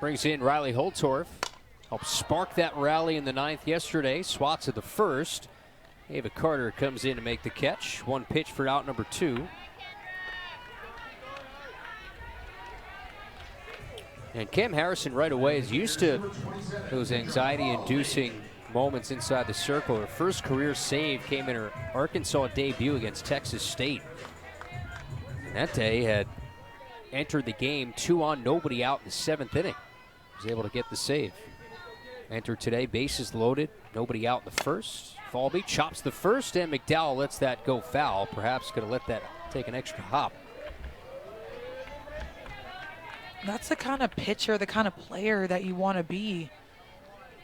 Brings in Riley Holtorf. Helped spark that rally in the ninth yesterday. Swats at the first. Ava Carter comes in to make the catch. One pitch for out number 2. And Cam Harrison right away is used to those anxiety-inducing moments inside the circle. Her first career save came in her Arkansas debut against Texas State. And that day had entered the game 2 on, nobody out in the 7th inning. Was able to get the save. Entered today, bases loaded, nobody out in the first. Falby chops the first, and McDowell lets that go foul. Perhaps could have let that take an extra hop. That's the kind of pitcher, the kind of player that you want to be.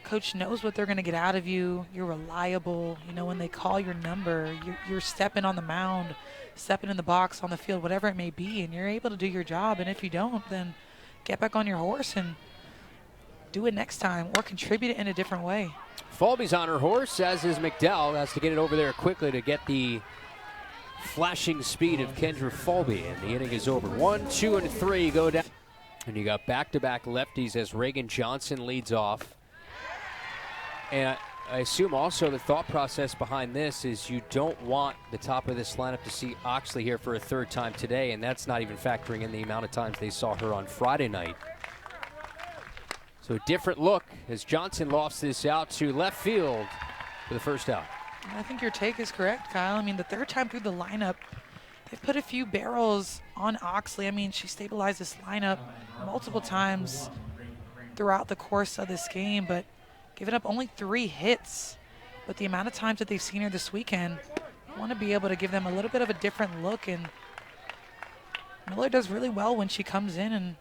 Coach knows what they're going to get out of you. You're reliable. You know, when they call your number, you're stepping on the mound, stepping in the box, on the field, whatever it may be, and you're able to do your job. And if you don't, then get back on your horse and do it next time or contribute it in a different way. Falby's on her horse, as is McDowell. Has to get it over there quickly to get the flashing speed of Kendra Falby. And the inning is over. 1, 2, and 3 go down. And you got back-to-back lefties as Reagan Johnson leads off. And I assume also the thought process behind this is you don't want the top of this lineup to see Oxley here for a third time today, and that's not even factoring in the amount of times they saw her on Friday night. So a different look as Johnson lofts this out to left field for the first out. I think your take is correct, Kyle. I mean, the third time through the lineup, they've put a few barrels on Oxley. I mean, she stabilized this lineup multiple times throughout the course of this game, but giving up only 3 hits. But the amount of times that they've seen her this weekend, I want to be able to give them a little bit of a different look. And Miller does really well when she comes in and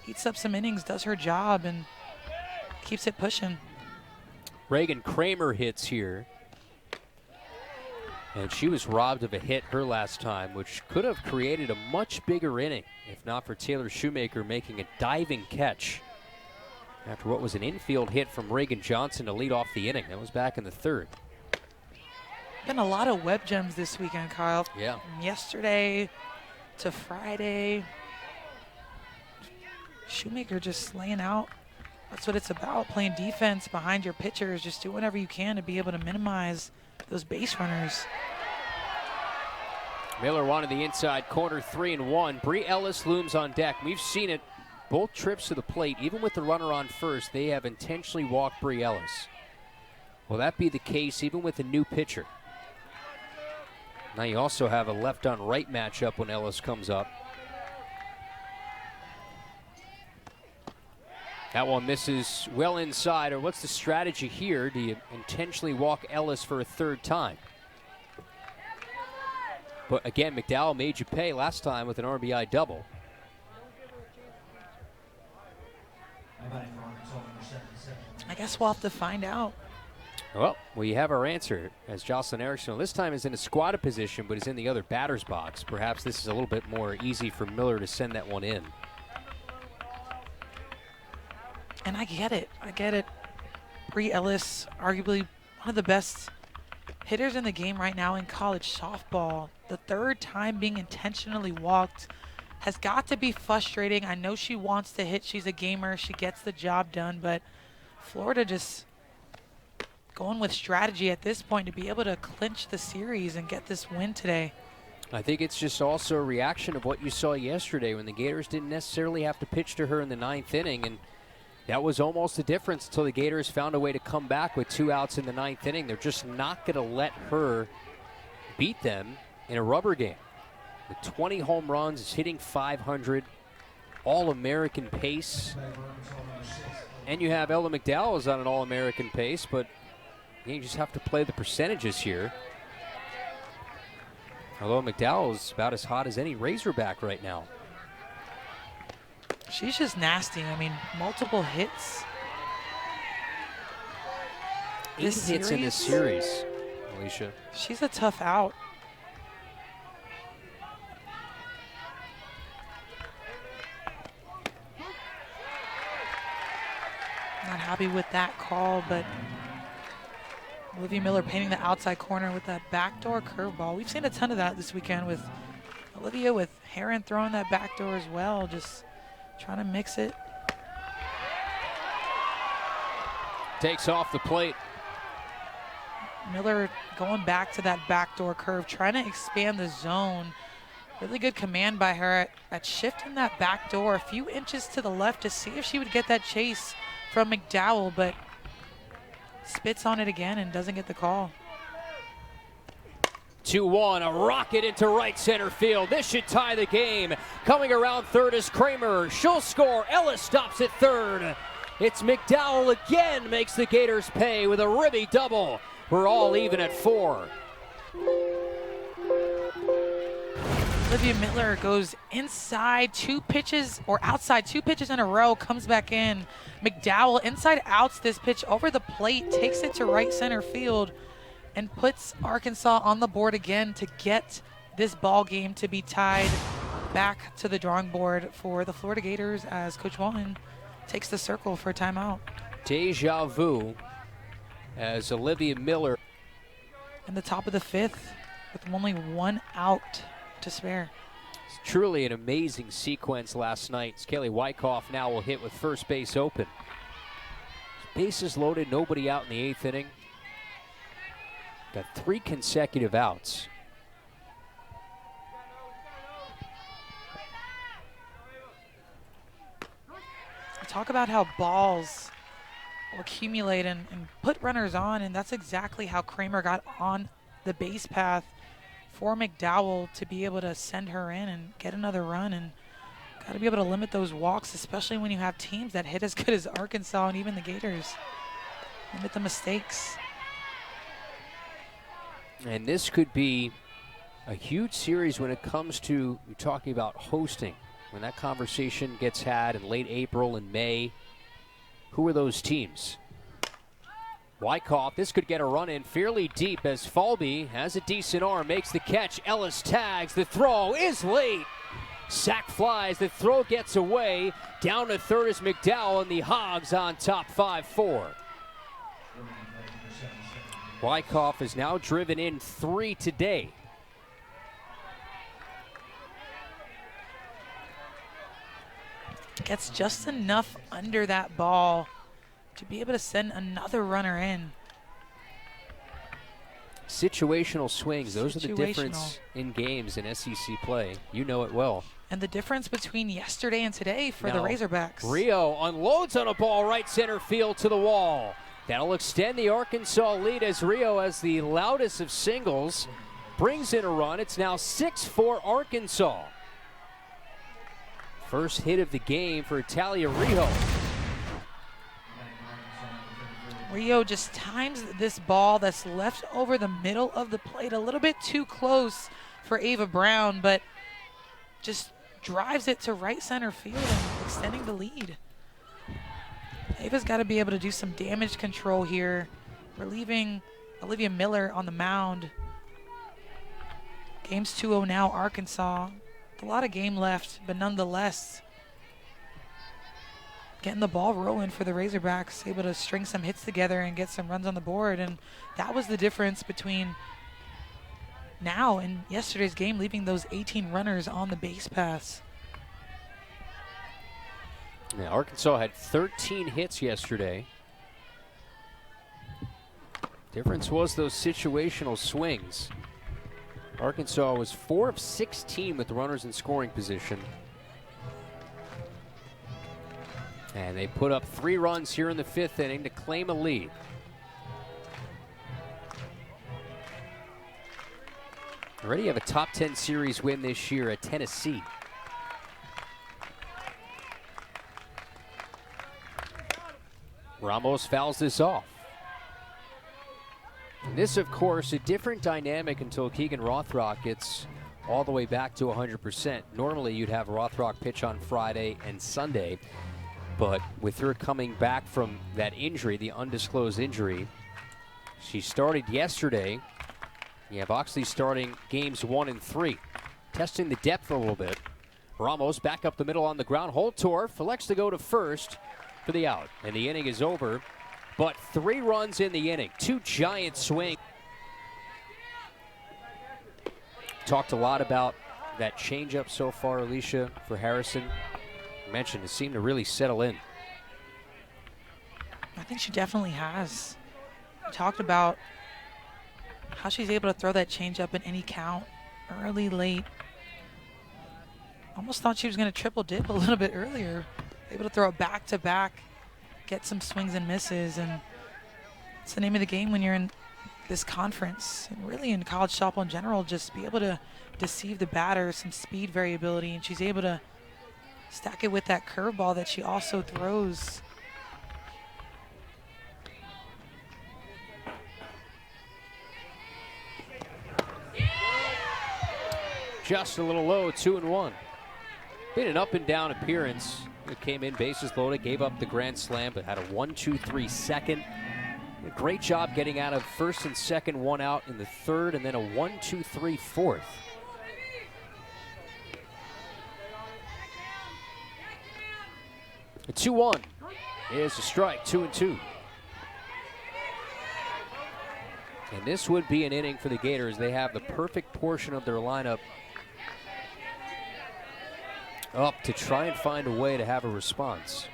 eats up some innings, does her job, and keeps it pushing. Reagan Kramer hits here. And she was robbed of a hit her last time, which could have created a much bigger inning if not for Taylor Shoemaker making a diving catch after what was an infield hit from Reagan Johnson to lead off the inning. That was back in the 3rd. Been a lot of web gems this weekend, Kyle. Yeah. From yesterday to Friday. Shoemaker just laying out. That's what it's about, playing defense behind your pitchers. Just do whatever you can to be able to minimize those base runners. Miller wanted the inside corner, 3-1. Bree Ellis looms on deck. We've seen it both trips to the plate. Even with the runner on first, they have intentionally walked Bree Ellis. Will that be the case even with a new pitcher? Now you also have a left on right matchup when Ellis comes up. That one misses well inside. Or what's the strategy here? Do you intentionally walk Ellis for a 3rd time? But again, McDowell made you pay last time with an RBI double. I guess we'll have to find out. Well, we have our answer as Jocelyn Erickson. This time is in a squatted position, but is in the other batter's box. Perhaps this is a little bit more easy for Miller to send that one in. And I get it. Bree Ellis, arguably one of the best hitters in the game right now in college softball. The 3rd time being intentionally walked has got to be frustrating. I know she wants to hit. She's a gamer. She gets the job done. But Florida just going with strategy at this point to be able to clinch the series and get this win today. I think it's just also a reaction of what you saw yesterday when the Gators didn't necessarily have to pitch to her in the 9th inning. And that was almost the difference until the Gators found a way to come back with 2 outs in the 9th inning. They're just not going to let her beat them in a rubber game. With 20 home runs, is hitting .500, All-American pace. And you have Ella McDowell is on an All-American pace, but you just have to play the percentages here. Although McDowell is about as hot as any Razorback right now. She's just nasty. I mean, multiple hits. 8 hits in this series, Alicia. She's a tough out. Not happy with that call, but Olivia Miller painting the outside corner with that backdoor curveball. We've seen a ton of that this weekend with Olivia, with Heron throwing that backdoor as well, just trying to mix it. takes off the plate. Miller going back to that backdoor curve, trying to expand the zone. Really good command by her at shifting that back door a few inches to the left to see if she would get that chase from McDowell, but spits on it again and doesn't get the call. 2-1, a rocket into right center field. This should tie the game. Coming around third is Kramer. She'll score. Ellis stops at third. It's McDowell again, makes the Gators pay with a ribby double. We're all even at 4. Olivia Miller goes inside 2 pitches or outside 2 pitches in a row, comes back in. McDowell inside outs this pitch over the plate, takes it to right center field, and puts Arkansas on the board again to get this ball game to be tied back to the drawing board for the Florida Gators as Coach Walton takes the circle for a timeout. Deja vu as Olivia Miller. In the top of the 5th with only 1 out to spare. It's truly an amazing sequence last night. Kaylee Wyckoff now will hit with first base open. Bases loaded, nobody out in the 8th inning. Got 3 consecutive outs. Talk about how balls will accumulate and put runners on, and that's exactly how Kramer got on the base path for McDowell to be able to send her in and get another run. And got to be able to limit those walks, especially when you have teams that hit as good as Arkansas and even the Gators. Limit the mistakes. And this could be a huge series when it comes to talking about hosting. When that conversation gets had in late April and May, who are those teams? Wyckoff, this could get a run in fairly deep as Falby has a decent arm, makes the catch. Ellis tags, the throw is late. Sack flies, the throw gets away. Down to third is McDowell, and the Hogs on top 5-4. Wyckoff has now driven in 3 today. Gets just enough under that ball to be able to send another runner in. Situational swings, those are the difference in games in SEC play. You know it well. And the difference between yesterday and today for the Razorbacks. Rio unloads on a ball right center field to the wall. That'll extend the Arkansas lead as Rio, as the loudest of singles, brings in a run. It's now 6-4 Arkansas. First hit of the game for Italia Rio. Rio just times this ball that's left over the middle of the plate a little bit too close for Ava Brown, but just drives it to right center field and extending the lead. Ava's got to be able to do some damage control here. We're leaving Olivia Miller on the mound. Game's 2-0 now, Arkansas. A lot of game left, but nonetheless, getting the ball rolling for the Razorbacks, able to string some hits together and get some runs on the board. And that was the difference between now and yesterday's game, leaving those 18 runners on the base paths. Yeah, Arkansas had 13 hits yesterday. Difference was those situational swings. Arkansas was 4 of 16 with runners in scoring position. And they put up 3 runs here in the 5th inning to claim a lead. Already have a top 10 series win this year at Tennessee. Ramos fouls this off. And this, of course, a different dynamic until Keegan Rothrock gets all the way back to 100%. Normally, you'd have Rothrock pitch on Friday and Sunday. But with her coming back from that injury, the undisclosed injury, she started yesterday. You have Oxley starting games 1 and 3. Testing the depth a little bit. Ramos back up the middle on the ground. Holtorf elects to go to first for the out. And the inning is over. But 3 runs in the inning. 2 giant swings. Talked a lot about that changeup so far, Alicia, for Harrison. I mentioned it seemed to really settle in. I think she definitely has. We talked about how she's able to throw that changeup in any count, early, late. Almost thought she was going to triple dip a little bit earlier. Able to throw it back-to-back, get some swings and misses, and it's the name of the game when you're in this conference and really in college softball in general. Just be able to deceive the batter, some speed variability, and she's able to stack it with that curveball that she also throws. Just a little low, 2-1. Been an up and down appearance. It came in bases loaded, gave up the grand slam, but had a 1-2-3 second. A great job getting out of first and second, one out in the third, and then a 1-2-3 fourth. A 2-1 is a strike, 2-2. And this would be an inning for the Gators. They have the perfect portion of their lineup up to try and find a way to have a response.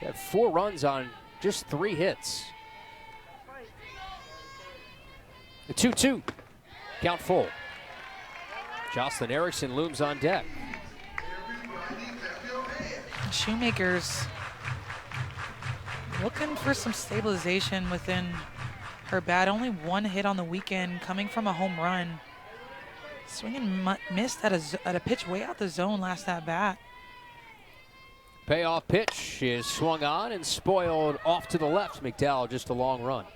They had 4 runs on just 3 hits. The 2-2, count full. Jocelyn Erickson looms on deck. Shoemaker's looking for some stabilization within her bat. Only 1 hit on the weekend, coming from a home run. Swinging missed at a pitch way out the zone last at bat. Payoff pitch is swung on and spoiled off to the left. McDowell, just a long run.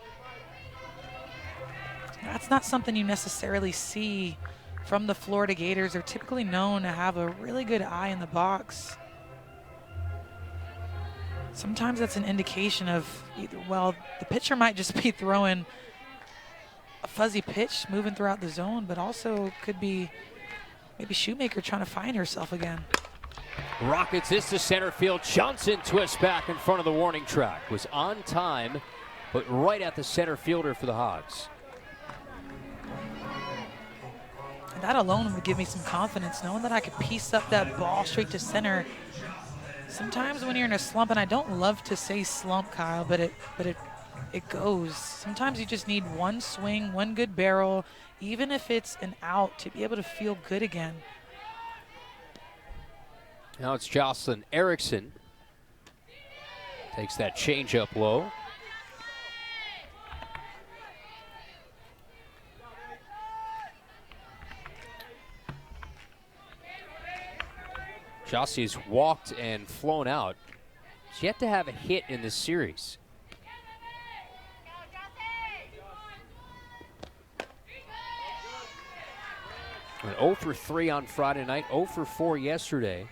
That's not something you necessarily see from the Florida Gators. They're typically known to have a really good eye in the box. Sometimes that's an indication of either, well, the pitcher might just be throwing a fuzzy pitch moving throughout the zone, but also could be maybe Shoemaker trying to find herself again. Rockets this to center field. Johnson twists back in front of the warning track. Was on time, but right at the center fielder for the Hogs. And that alone would give me some confidence, knowing that I could piece up that ball straight to center. Sometimes when you're in a slump, and I don't love to say slump, Kyle, but it goes. Sometimes you just need one swing, one good barrel, even if it's an out, to be able to feel good again. Now it's Jocelyn Erickson. Takes that changeup low. Jossie's walked and flown out. She's yet to have a hit in this series. An 0 for 3 on Friday night, 0 for 4 yesterday.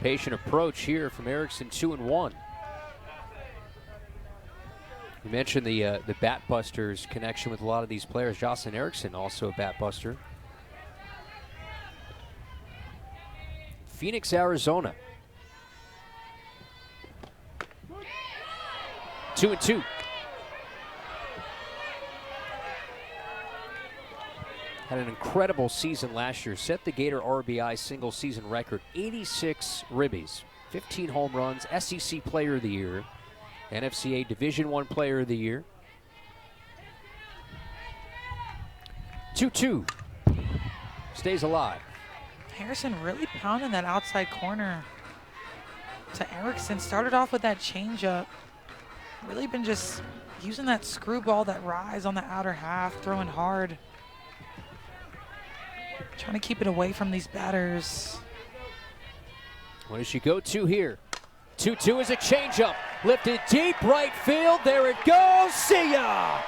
Patient approach here from Erickson, 2-1. You mentioned the Bat Busters connection with a lot of these players. Jocelyn Erickson, also a Bat Buster. Phoenix, Arizona. 2-2. Had an incredible season last year. Set the Gator RBI single season record. 86 ribbies, 15 home runs, SEC Player of the Year, NFCA Division I Player of the Year. 2-2. Stays alive. Harrison really pounding that outside corner to Erickson. Started off with that changeup. Really been just using that screwball, that rise on the outer half, throwing hard. Trying to keep it away from these batters. What does she go to here? 2-2 is a changeup. Lifted deep right field. There it goes. See ya!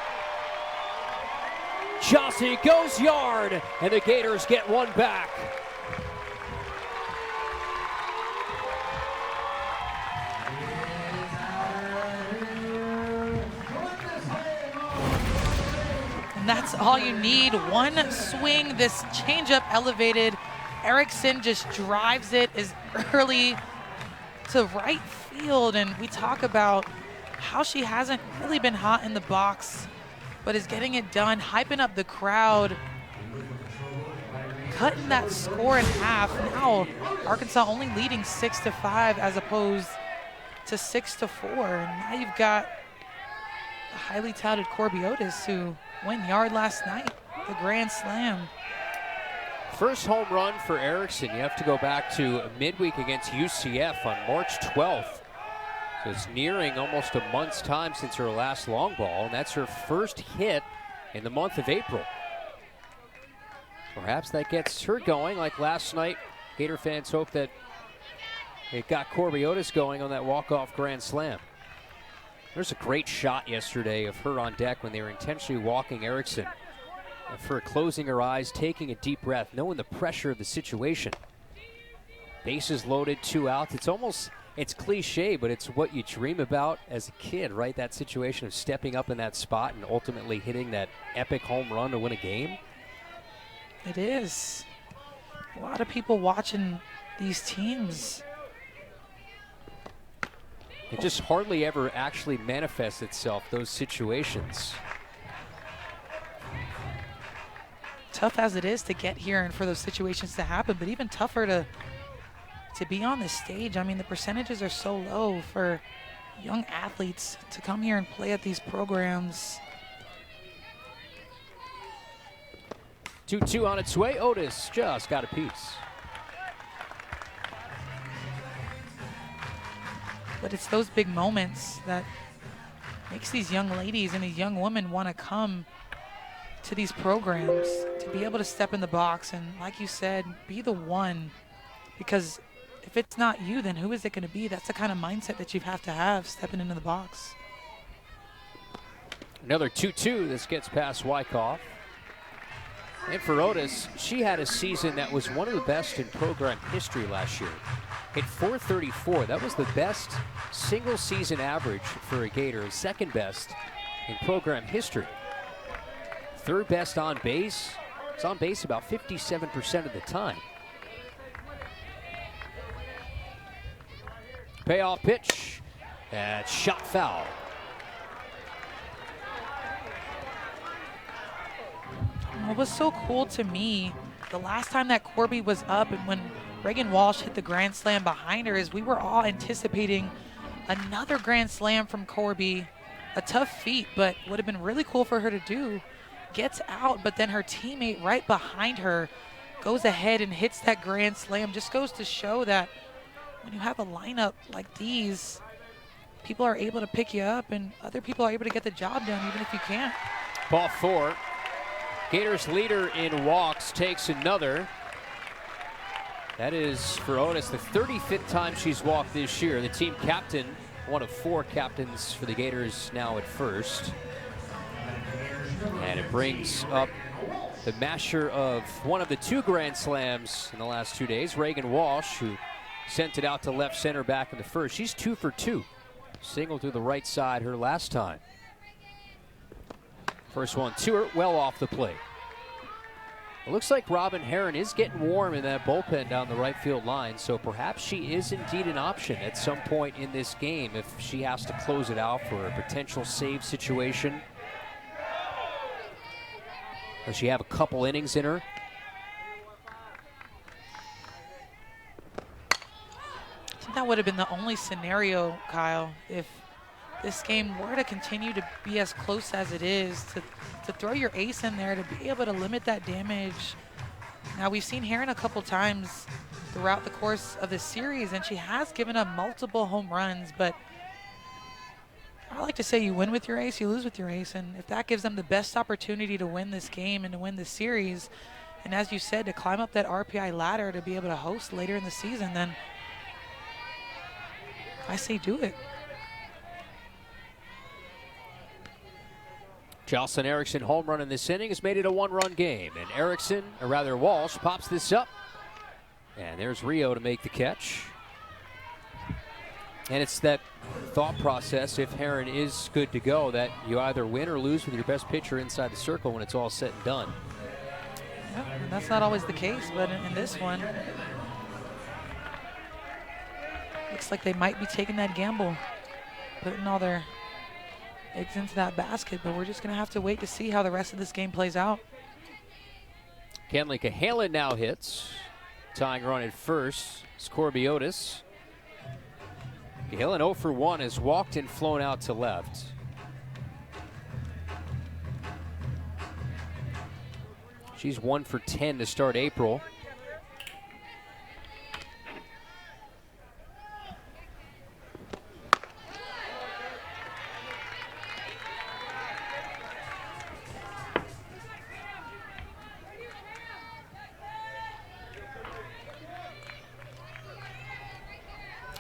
Jossie goes yard, and the Gators get one back. And that's all you need. One swing, this changeup elevated. Erickson just drives it as early to right field, and we talk about how she hasn't really been hot in the box, but is getting it done, hyping up the crowd, cutting that score in half. Now Arkansas only leading 6-5 as opposed to 6-4. And now you've got the highly touted Corby Otis, who went yard last night, the grand slam. First home run for Erickson. You have to go back to midweek against UCF on March 12th. So it's nearing almost a month's time since her last long ball, and that's her first hit in the month of April. Perhaps that gets her going like last night. Gator fans hope that it got Corby Otis going on that walk-off grand slam. There's a great shot yesterday of her on deck when they were intentionally walking Erickson. Of her closing her eyes, taking a deep breath, knowing the pressure of the situation. Bases loaded, 2 outs. It's cliche, but it's what you dream about as a kid, right? That situation of stepping up in that spot and ultimately hitting that epic home run to win a game. It is. A lot of people watching these teams. It just hardly ever actually manifests itself, those situations. Tough as it is to get here and for those situations to happen, but even tougher to be on this stage. I mean, the percentages are so low for young athletes to come here and play at these programs. 2-2 on its way. Otis just got a piece. But it's those big moments that makes these young ladies and these young women want to come to these programs, to be able to step in the box and, like you said, be the one. Because if it's not you, then who is it going to be? That's the kind of mindset that you have to have stepping into the box. Another 2-2. This gets past Wyckoff. And for Otis, she had a season that was one of the best in program history last year. Hit .434. That was the best single season average for a Gator, second best in program history. Third best on base. It's on base about 57% of the time. Payoff pitch. And shot foul. What was so cool to me, the last time that Corby was up and when Reagan Walsh hit the grand slam behind her, is we were all anticipating another grand slam from Corby. A tough feat, but would have been really cool for her to do. Gets out, but then her teammate right behind her goes ahead and hits that grand slam. Just goes to show that when you have a lineup like these, people are able to pick you up and other people are able to get the job done even if you can't. Ball 4. Gators leader in walks takes another. That is for Otis the 35th time she's walked this year. The team captain, one of 4 captains for the Gators now at first. And it brings up the masher of one of the 2 grand slams in the last 2 days, Reagan Walsh, who sent it out to left center back in the first. She's 2 for 2. Single to the right side her last time. First one to her, well off the plate. It looks like Robin Herron is getting warm in that bullpen down the right field line, so perhaps she is indeed an option at some point in this game if she has to close it out for a potential save situation. Does she have a couple innings in her? I think that would have been the only scenario, Kyle, if this game were to continue to be as close as it is, to throw your ace in there, to be able to limit that damage. Now, we've seen Herron a couple times throughout the course of this series, and she has given up multiple home runs, but I like to say you win with your ace, you lose with your ace, and if that gives them the best opportunity to win this game and to win this series, and as you said, to climb up that RPI ladder to be able to host later in the season, then I say do it. Jocelyn Erickson home run in this inning has made it a 1-run game. And Walsh pops this up. And there's Rio to make the catch. And it's that thought process, if Herron is good to go, that you either win or lose with your best pitcher inside the circle when it's all said and done. Yeah, and that's not always the case, but in this one, Looks like they might be taking that gamble, putting all their eggs into that basket, but we're just going to have to wait to see how the rest of this game plays out. Kenley Cahalan now hits. Tying run at first is Corbiotis. Cahalan 0 for 1 has walked and flown out to left. She's 1 for 10 to start April.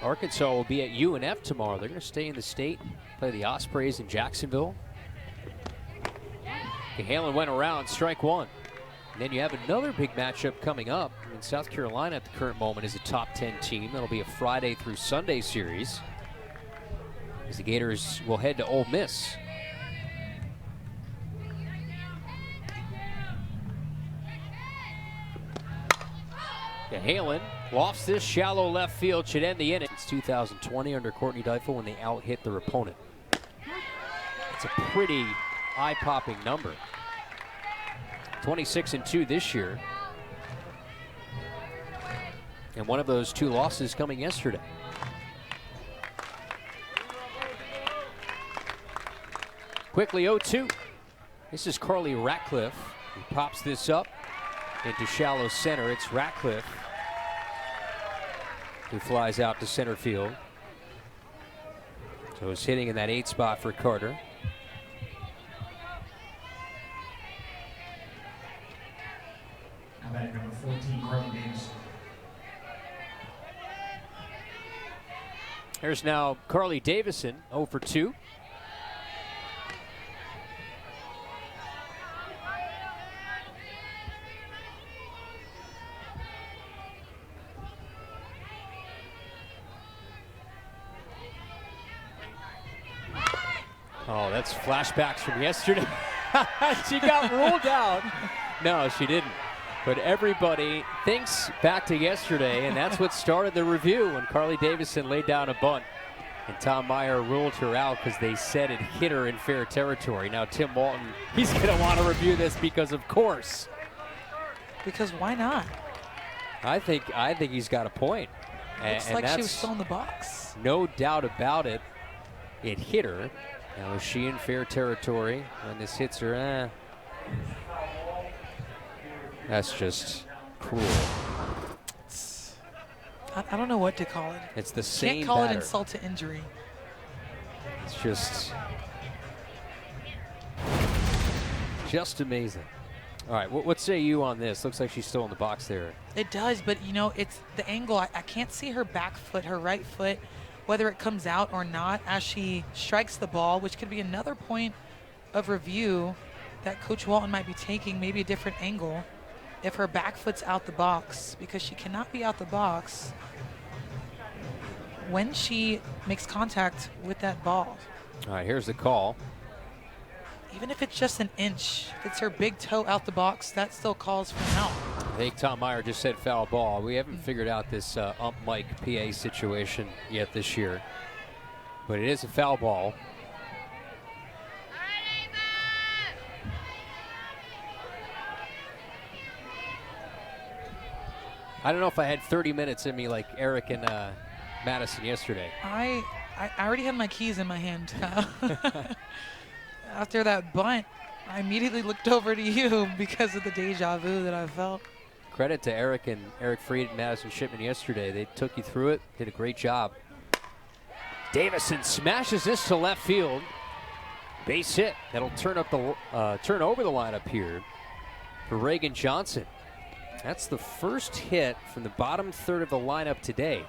Arkansas will be at UNF tomorrow. They're going to stay in the state, play the Ospreys in Jacksonville. Cahalan went around, strike one. And then you have another big matchup coming up. I mean, South Carolina at the current moment is a top 10 team. That'll be a Friday through Sunday series, as the Gators will head to Ole Miss. Cahalan lofts this shallow left field, should end the inning. It's 2020 under Courtney Deifel when they out-hit their opponent. It's a pretty eye-popping number. 26-2 this year. And one of those two losses coming yesterday. Quickly 0-2. This is Carly Ratcliffe, who pops this up into shallow center. It's Ratcliffe who flies out to center field. So it's hitting in that 8 spot for Carter. Number 14, Carly Davis. Here's now Carly Davison, 0 for 2. Oh, that's flashbacks from yesterday. She got ruled out. No, she didn't. But everybody thinks back to yesterday, and that's what started the review when Carly Davison laid down a bunt. And Tom Meyer ruled her out because they said it hit her in fair territory. Now Tim Walton, he's going to want to review this because, of course. Because why not? I think he's got a point. Looks like she was still in the box. No doubt about it. It hit her. Now is she in fair territory when this hits her? That's just cruel. I don't know what to call it. It's the same Can't call batter. it insult to injury. It's just amazing. All right, what say you on this? Looks like she's still in the box there. It does, but you know, it's the angle. I can't see her back foot, her right foot, whether it comes out or not as she strikes the ball, which could be another point of review that Coach Walton might be taking, maybe a different angle if her back foot's out the box, because she cannot be out the box when she makes contact with that ball. All right, here's the call. Even if it's just an inch, if it's her big toe out the box, that still calls for an out. I think Tom Meyer just said foul ball. We haven't figured out this ump mic PA situation yet this year, but it is a foul ball. I don't know if I had 30 minutes in me like Eric and Madison yesterday. I already had my keys in my hand. After that bunt, I immediately looked over to you because of the deja vu that I felt. Credit to Eric Freed and Madison Shipman yesterday. They took you through it, did a great job. Davison smashes this to left field. Base hit. That'll turn over the lineup here for Reagan Johnson. That's the first hit from the bottom third of the lineup today.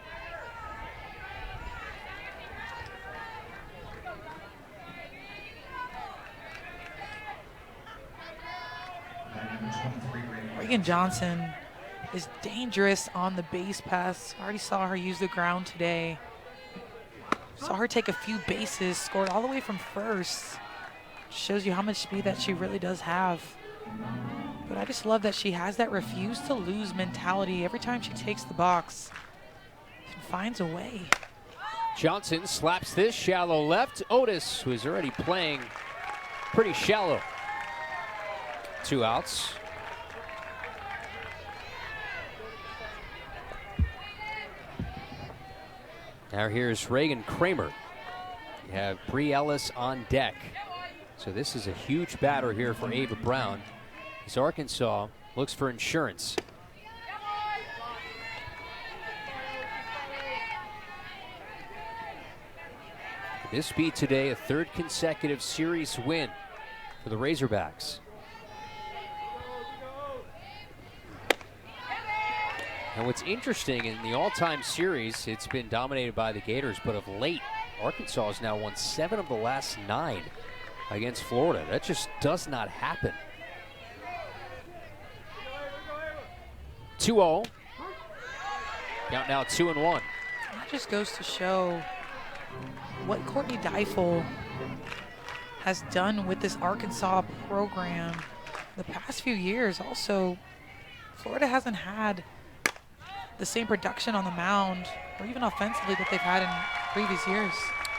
Reagan Johnson is dangerous on the base pass. Already saw her use the ground today. Saw her take a few bases, scored all the way from first. Shows you how much speed that she really does have. But I just love that she has that refuse to lose mentality. Every time she takes the box, she finds a way. Johnson slaps this shallow left. Otis, who is already playing pretty shallow. 2 outs. Now here's Reagan Kramer. You have Bree Ellis on deck. So this is a huge batter here for Ava Brown, as Arkansas looks for insurance. This be today a 3rd consecutive series win for the Razorbacks. And what's interesting, in the all-time series, it's been dominated by the Gators, but of late, Arkansas has now won 7 of the last 9 against Florida. That just does not happen. 2-0. Count now 2-1. That just goes to show what Courtney Deifel has done with this Arkansas program the past few years. Also, Florida hasn't had the same production on the mound or even offensively that they've had in previous years.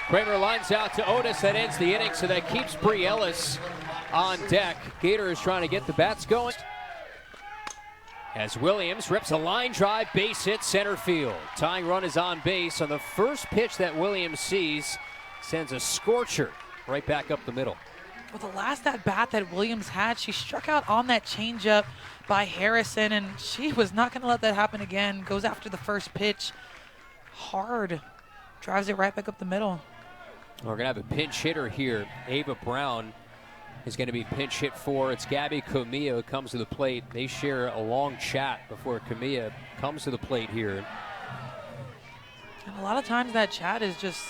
Kramer lines out to Otis. That ends the inning, so that keeps Bree Ellis on deck. Gators trying to get the bats going. As Williams rips a line drive, base hit center field. Tying run is on base on the first pitch that Williams sees. Sends a scorcher right back up the middle. Well, the last at-bat that Williams had, she struck out on that changeup by Harrison, and she was not going to let that happen again. Goes after the first pitch hard. Drives it right back up the middle. We're going to have a pinch hitter here. Ava Brown is going to be pinch hit for. It's Gabby Comilla who comes to the plate. They share a long chat before Comilla comes to the plate here. And a lot of times that chat is just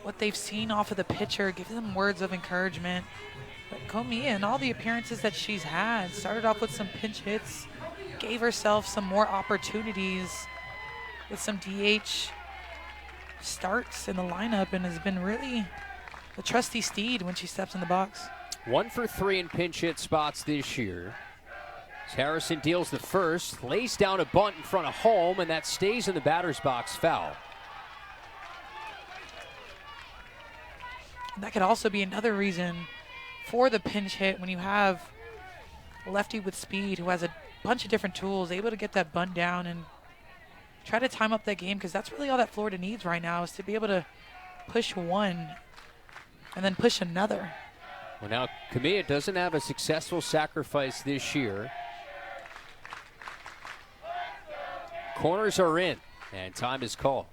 what they've seen off of the pitcher, give them words of encouragement. But Comilla, in all the appearances that she's had, started off with some pinch hits, gave herself some more opportunities with some DH starts in the lineup, and has been really the trusty steed when she steps in the box. 1 for 3 in pinch hit spots this year. As Harrison deals the first, lays down a bunt in front of home, and that stays in the batter's box foul. And that could also be another reason for the pinch hit when you have a lefty with speed who has a bunch of different tools, able to get that bunt down and try to time up that game, because that's really all that Florida needs right now, is to be able to push one and then push another. Well, now Comilla doesn't have a successful sacrifice this year. Corners are in, and time is called.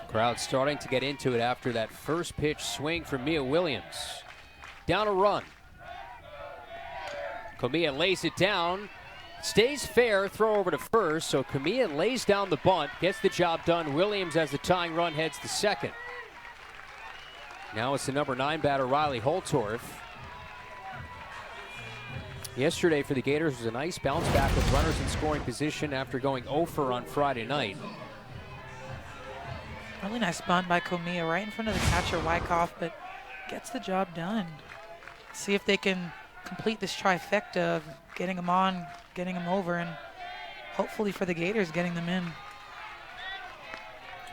Crowd starting to get into it after that first pitch swing from Mia Williams. Down a run. Comilla lays it down. Stays fair, throw over to first, so Comilla lays down the bunt, gets the job done. Williams, as the tying run, heads to second. Now it's the number 9 batter, Riley Holtorf. Yesterday for the Gators was a nice bounce back with runners in scoring position after going 0-for on Friday night. Really nice bunt by Comilla right in front of the catcher, Wyckoff, but gets the job done. See if they can complete this trifecta of getting them on, getting them over, and hopefully for the Gators, getting them in.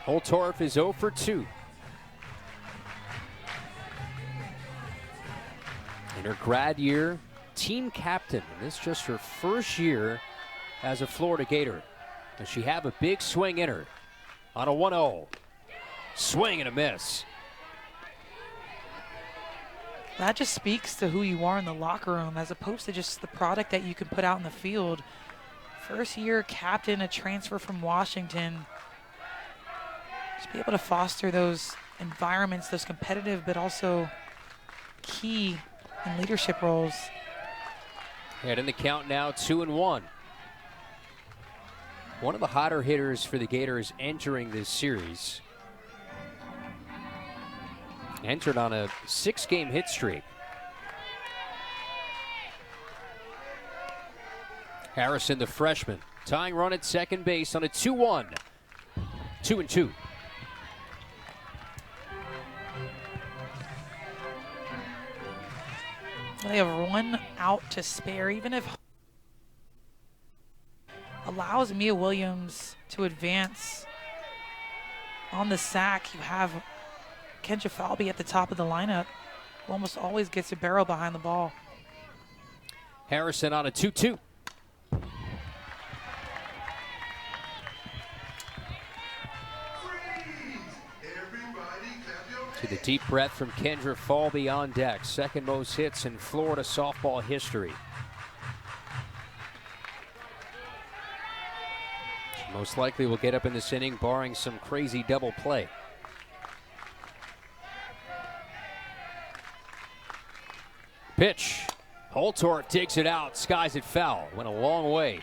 Holtorf is 0 for 2. In her grad year, team captain, and this is just her first year as a Florida Gator. Does she have a big swing in her on a 1-0? Swing and a miss. That just speaks to who you are in the locker room, as opposed to just the product that you can put out in the field. First year captain, a transfer from Washington. Just be able to foster those environments, those competitive but also key in leadership roles. And in the count now, 2-1. One of the hotter hitters for the Gators entering this series. Entered on a 6-game hit streak. Harrison, the freshman, tying run at second base on a 2-1. 2-2. They have 1 out to spare. Even if a allows Mia Williams to advance on the sack. You have Kendra Falby at the top of the lineup, who almost always gets a barrel behind the ball. Harrison on a 2-2. To the deep breath from Kendra Falby on deck. Second most hits in Florida softball history. She most likely will get up in this inning, barring some crazy double play. Pitch. Holtorf takes it out, skies it foul. Went a long way.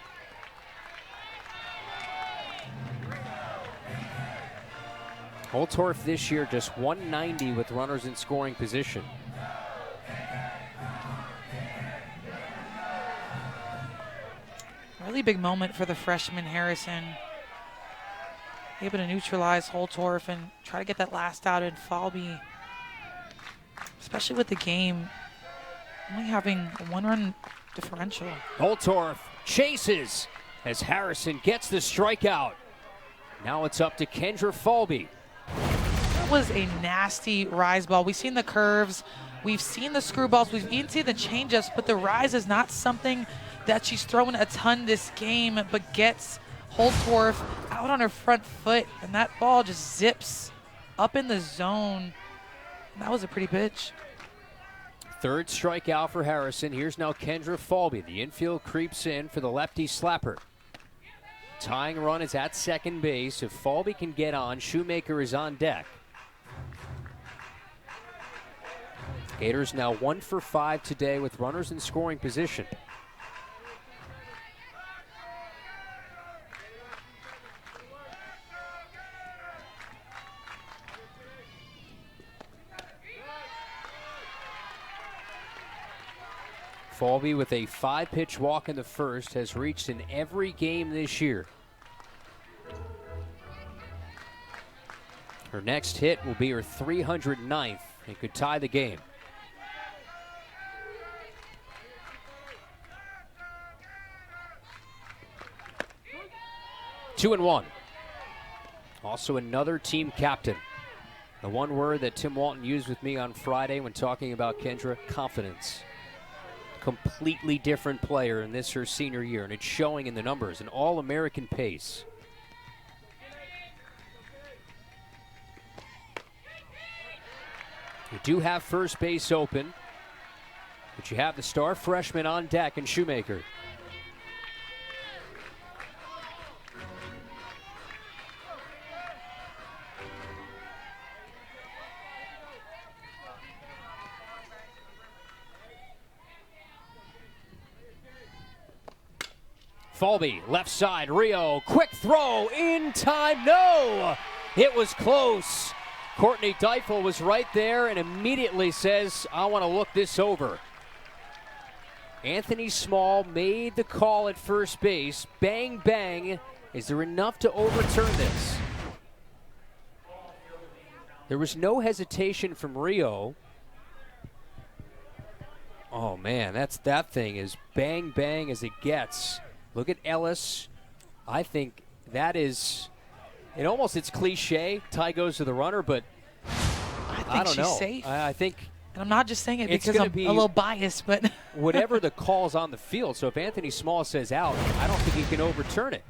Holtorf this year just 190 with runners in scoring position. Really big moment for the freshman Harrison. Able to neutralize Holtorf and try to get that last out in Falby. Especially with the game only having a 1-run differential. Holtorf chases as Harrison gets the strikeout. Now it's up to Kendra Falby. That was a nasty rise ball. We've seen the curves, we've seen the screwballs, we've even seen the changeups, but the rise is not something that she's throwing a ton this game, but gets Holtorf out on her front foot, and that ball just zips up in the zone. That was a pretty pitch. Third strikeout for Harrison. Here's now Kendra Falby. The infield creeps in for the lefty slapper. Tying run is at second base. If Falby can get on, Shoemaker is on deck. Gators now 1 for 5 today with runners in scoring position. Falby with a 5-pitch walk in the first has reached in every game this year. Her next hit will be her 309th and could tie the game. Two and one. Also another team captain. The one word that Tim Walton used with me on Friday when talking about Kendra: confidence. Completely different player in this her senior year, and it's showing in the numbers. An All-American pace. You do have first base open, but you have the star freshman on deck in Shoemaker. Falby, left side, Rio, quick throw, in time, no! It was close. Courtney Deifel was right there and immediately says, I want to look this over. Anthony Small made the call at first base. Bang, bang. Is there enough to overturn this? There was no hesitation from Rio. Oh, man, that thing is bang, bang as it gets. Look at Ellis. I think that is, it's cliche. Tie goes to the runner, but I don't know. She's safe. I think, and I'm not just saying it because I'm a little biased, but whatever the call's on the field. So if Anthony Small says out, I don't think he can overturn it.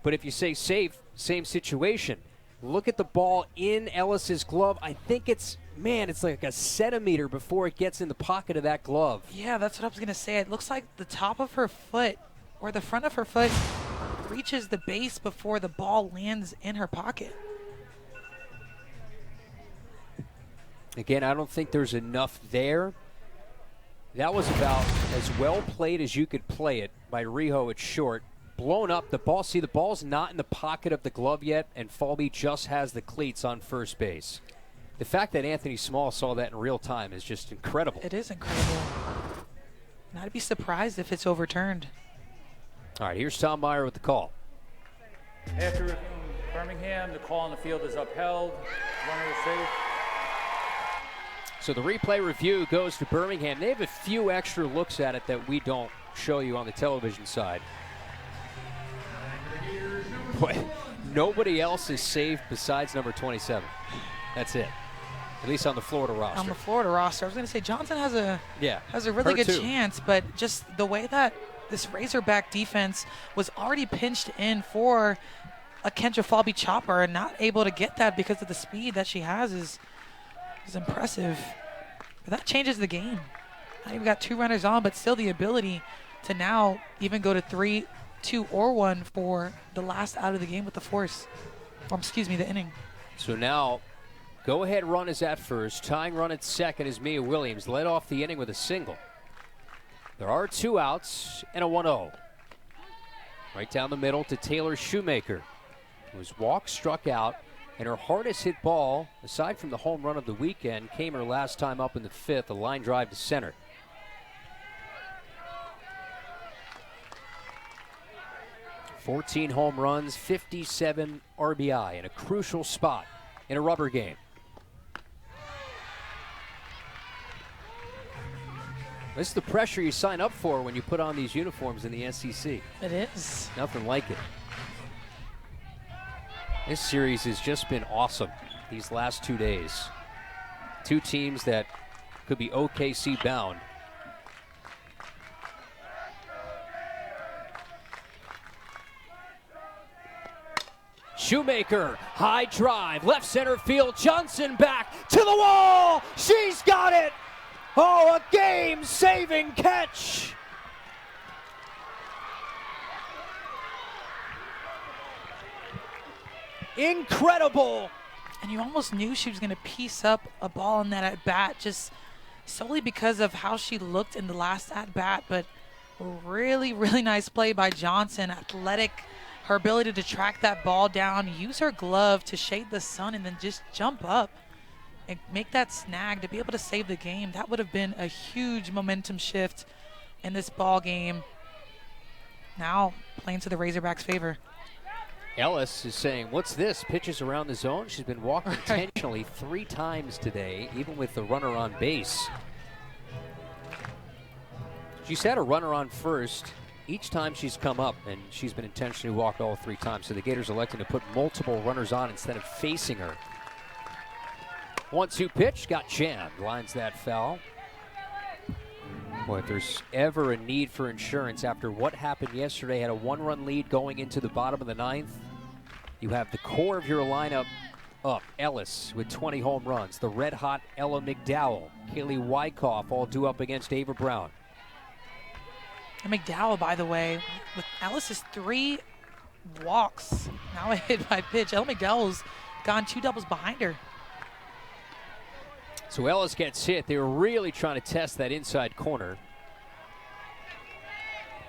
But if you say safe, same situation. Look at the ball in Ellis's glove. I think it's like a centimeter before it gets in the pocket of that glove. Yeah, that's what I was going to say. It looks like the top of her foot or the front of her foot reaches the base before the ball lands in her pocket. Again, I don't think there's enough there. That was about as well played as you could play it by Riho at short. Blown up the ball. See, the ball's not in the pocket of the glove yet, and Falby just has the cleats on first base. The fact that Anthony Small saw that in real time is just incredible. It is incredible. And I'd be surprised if it's overturned. All right, here's Tom Meyer with the call. After reviewing Birmingham, the call on the field is upheld. Runner is safe. So the replay review goes to Birmingham. They have a few extra looks at it that we don't show you on the television side. Boy, nobody else is safe besides number 27. That's it. At least on the Florida roster. On the Florida roster. I was going to say Johnson has a really her good too. chance, but just the way that this Razorback defense was already pinched in for a Kendra Falby chopper and not able to get that because of the speed that she has is impressive. But that changes the game. Now you've got 2 runners on, but still the ability to now even go to 3, 2, or 1 for the last out of the game with the force. Or excuse me, the inning. So now, go-ahead run is at first. Tying run at second is Mia Williams. Led off the inning with a single. There are 2 outs and a 1-0. Right down the middle to Taylor Shoemaker, who was walked, struck out, and her hardest hit ball, aside from the home run of the weekend, came her last time up in the 5th, a line drive to center. "14 home runs, 57 RBI in a crucial spot in a rubber game." This is the pressure you sign up for when you put on these uniforms in the SEC. It is. Nothing like it. This series has just been awesome these last 2 days. 2 teams that could be OKC bound. Shoemaker, high drive, left center field. Johnson back to the wall. She's got it. Oh, a game-saving catch. Incredible. And you almost knew she was going to piece up a ball in that at-bat just solely because of how she looked in the last at-bat. But really, really nice play by Johnson. Athletic, her ability to track that ball down, use her glove to shade the sun, and then just jump up and make that snag to be able to save the game. That would have been a huge momentum shift in this ball game. Now playing to the Razorbacks' favor. Ellis is saying, "What's this?" Pitches around the zone. She's been walked intentionally 3 times today, even with the runner on base. She's had a runner on first each time she's come up, and she's been intentionally walked all 3 times. So the Gators electing to put multiple runners on instead of facing her. 1-2 pitch, got jammed. Lines that foul. Boy, if there's ever a need for insurance after what happened yesterday, had a 1-run lead going into the bottom of the 9th. You have the core of your lineup up. Ellis with 20 home runs. The red-hot Ella McDowell. Kaylee Wyckoff all due up against Ava Brown. And McDowell, by the way, with Ellis's 3 walks, now a hit by pitch. Ella McDowell's gone 2 doubles behind her. So Ellis gets hit. They were really trying to test that inside corner.